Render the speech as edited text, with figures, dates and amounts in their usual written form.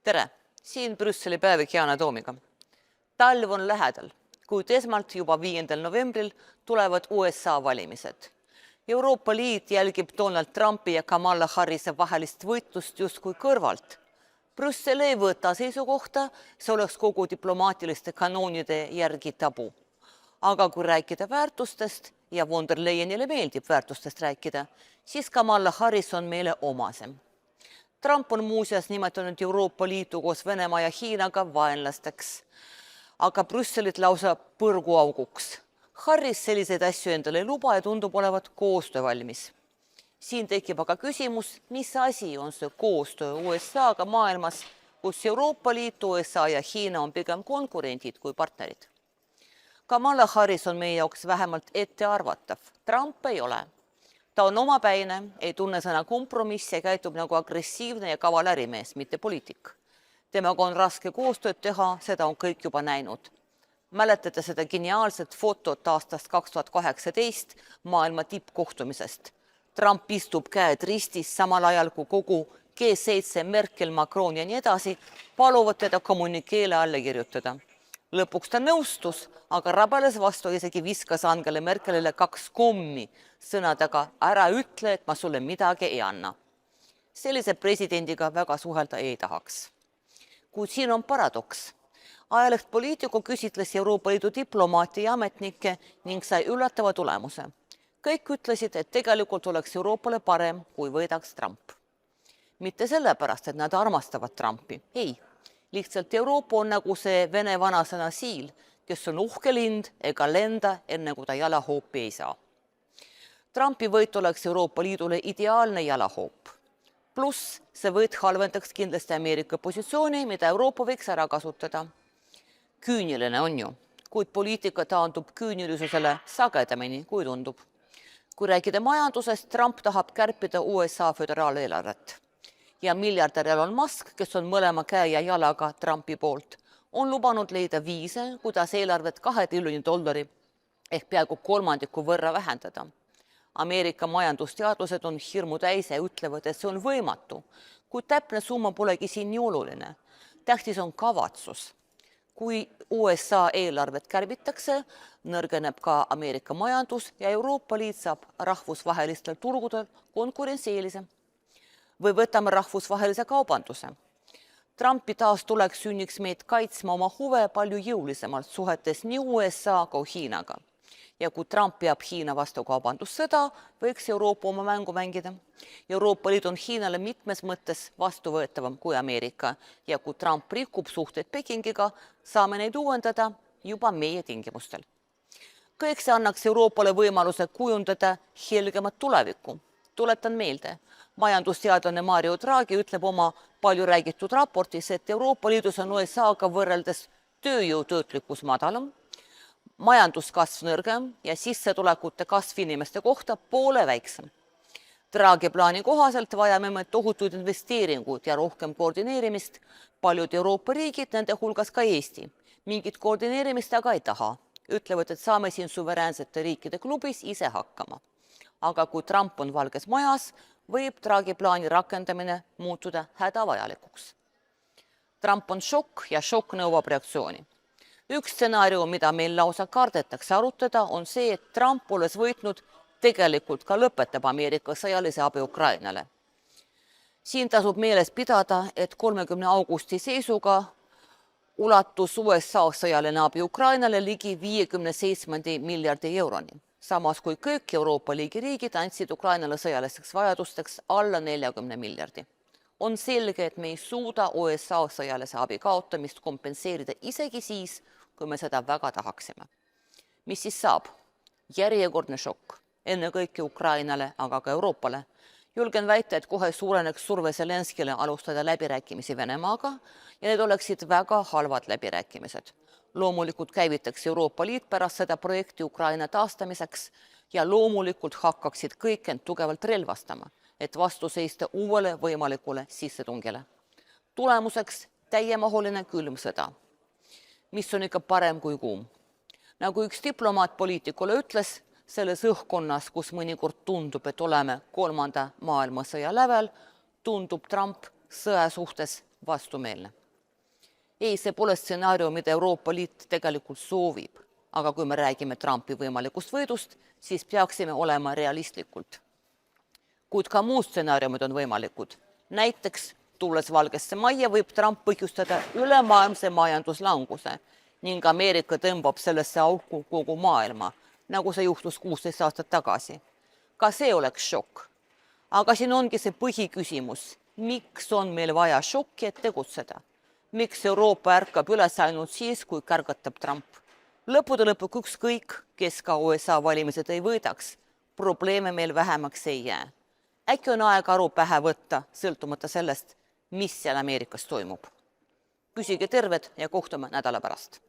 Tere! Siin Brüsseli päevik Yana Toomiga. Talv on lähedal, kuid esmalt juba 5. novembril tulevad USA valimised. Euroopa Liit jälgib Donald Trumpi ja Kamala Harrise vahelist võitlust justkui kõrvalt. Brüssel ei võta seisukohta, see oleks kogu diplomaatiliste kanoonide järgi tabu. Aga kui rääkida väärtustest ja von der Leyenile meeldib väärtustest rääkida, siis Kamala Harris on meile omasem. Trump on muuseas nimetanud Euroopa Liitu koos Venemaa ja Hiinaga vaenlasteks, aga Brüsselit lausa põrguauguks. Harris selliseid asju endale ei luba ja tundub olevat koostöövalmis. Siin tekib aga küsimus, mis asi on see koostöö USA-ga maailmas, kus Euroopa Liit, USA ja Hiina on pigem konkurendid kui partnerid. Kamala Harris on meie jaoks vähemalt ettearvatav. Trump ei ole. Ta on omapäine, ei tunne sõna kompromiss ja käitub nagu agressiivne ja kaval ärimees, mitte poliitik. Temaga on raske koostööd teha, seda on kõik juba näinud. Mäletate seda geniaalset fotot aastast 2018 maailma tippkohtumisest. Trump istub käed ristis samal ajal kui kogu G7, Merkel, Macron ja nii edasi paluvad teda kommunikeele alla kirjutada. Lõpuks ta nõustus, aga rabeles vastu isegi viskas Angela Merkelile 2 kommi sõnadega ära ütle, et ma sulle midagi ei anna. Sellise presidendiga väga suhelda ei tahaks. Kuid siin on paradoks. Ajaleht Politico küsitles Euroopa Liidu diplomaati ja ametnikke ning sai üllatava tulemuse. Kõik ütlesid, et tegelikult oleks Euroopale parem, kui võidaks Trump. Mitte sellepärast, et nad armastavad Trumpi. Ei. Lihtsalt Euroopa on nagu see vene vanasõna siil, kes on uhke lind ega lenda, enne kui ta jalahoopi ei saa. Trumpi võit oleks Euroopa Liidule ideaalne jalahoop. Pluss see võit halvendaks kindlasti Ameerika positsiooni, mida Euroopa võiks ära kasutada. Küüniline on ju, kuid poliitika taandub küünilisusele sagedamini, kui tundub. Kui rääkida majandusest, Trump tahab kärpida USA föderaaleelarvet. Ja miljardär Elon Musk, kes on mõlema käe ja jalaga Trumpi poolt, on lubanud leida viise, kuidas eelarvet $2 triljoni ehk peaaegu 1/3 võrra vähendada. Ameerika majandusteadlased on hirmu täis ja ütlevad, et see on võimatu, kuid täpne summa polegi siin nii oluline. Tähtis on kavatsus. Kui USA eelarvet kärbitakse, nõrgeneb ka Ameerika majandus ja Euroopa Liit saab rahvusvahelistel turgudel konkurentsieelise. Või võtame rahvusvahelise kaubanduse. Trumpi taas tuleks sünniks meid kaitsma oma huve palju jõulisemalt suhetes nii USA kui Hiinaga. Ja kui Trump peab Hiina vastu kaubandussõda, võiks Euroopa oma mängu mängida. Euroopa Liit on Hiinale mitmes mõttes vastuvõetavam kui Ameerika ja kui Trump rikub suhteid Pekingiga, saame neid uuendada juba meie tingimustel. Kõik see annaks Euroopale võimaluse kujundada helgemat tulevikku. Tuletan meelde, majandusteadlane Mario Draghi ütleb oma palju räägitud raportis, et Euroopa Liidus on USA-ga võrreldes tööjõutöötlikkus madalam, majanduskasv nõrgem ja sissetulekute kasv inimeste kohta poole väiksem. Draghi plaani kohaselt vajame me tohutuid investeeringuid ja rohkem koordineerimist. Paljud Euroopa riigid, nende hulgas ka Eesti, mingit koordineerimist aga ei taha. Ütlevad, et saame siin suveräänsete riikide klubis ise hakkama. Aga kui Trump on valges majas, võib Draghi plaani rakendamine muutuda hädavajalikuks. Trump on šokk ja šokk nõuab reaktsiooni. Üks stsenaarium, mida meil lausa kardetakse arutada, on see, et Trump olles võitnud tegelikult ka lõpetab Ameerika sõjalise abi Ukrainale. Siin tasub meeles pidada, et 30. augusti seisuga ulatus USA sõjaline abi Ukrainale ligi 57 miljardi euroni. Samas kui kõik Euroopa Liigi riigid andsid Ukrainale sõjalisteks vajadusteks alla 40 miljardi. On selge, et me ei suuda USA sõjalise abi kaotamist kompenseerida isegi siis, kui me seda väga tahaksime. Mis siis saab? Järjekordne šokk, ennekõike Ukrainale, aga ka Euroopale. Julgen väita, et kohe suureneks surve Zelenskile alustada läbirääkimisi Venemaaga ja need oleksid väga halvad läbirääkimised. Loomulikult käivitaks Euroopa Liit pärast seda projekti Ukraina taastamiseks ja loomulikult hakkaksid kõik end tugevalt relvastama, et vastu seista uuele võimalikule sissetungile. Tulemuseks täiemahuline külm sõda, mis on ikka parem kui kuum. Nagu üks diplomaat poliitikule ütles, selles õhkonnas, kus mõnikord tundub, et oleme 3. maailmasõja lävel, tundub Trump sõja suhtes vastumeelne. Ei, see pole stsenaarium, mida Euroopa Liit tegelikult soovib, aga kui me räägime Trumpi võimalikust võidust, siis peaksime olema realistlikult. Kuid ka muud stsenaariumid on võimalikud. Näiteks tulles Valgesse Majja võib Trump põhjustada ülemaailmse majanduslanguse ning Ameerika tõmbab sellesse auku kogu maailma, nagu see juhtus 16 aastat tagasi. Ka see oleks šokk. Aga siin ongi see põhiküsimus, miks on meil vaja šokki, et tegutseda? Miks Euroopa ärkab üles ainult siis, kui kärgatab Trump? Lõppude lõpuks ükskõik, kes ka USA valimised ei võidaks, probleeme meil vähemaks ei jää. Äkki on aeg aru pähe võtta, sõltumata sellest, mis seal Ameerikas toimub. Püsige terved ja kohtume nädala pärast.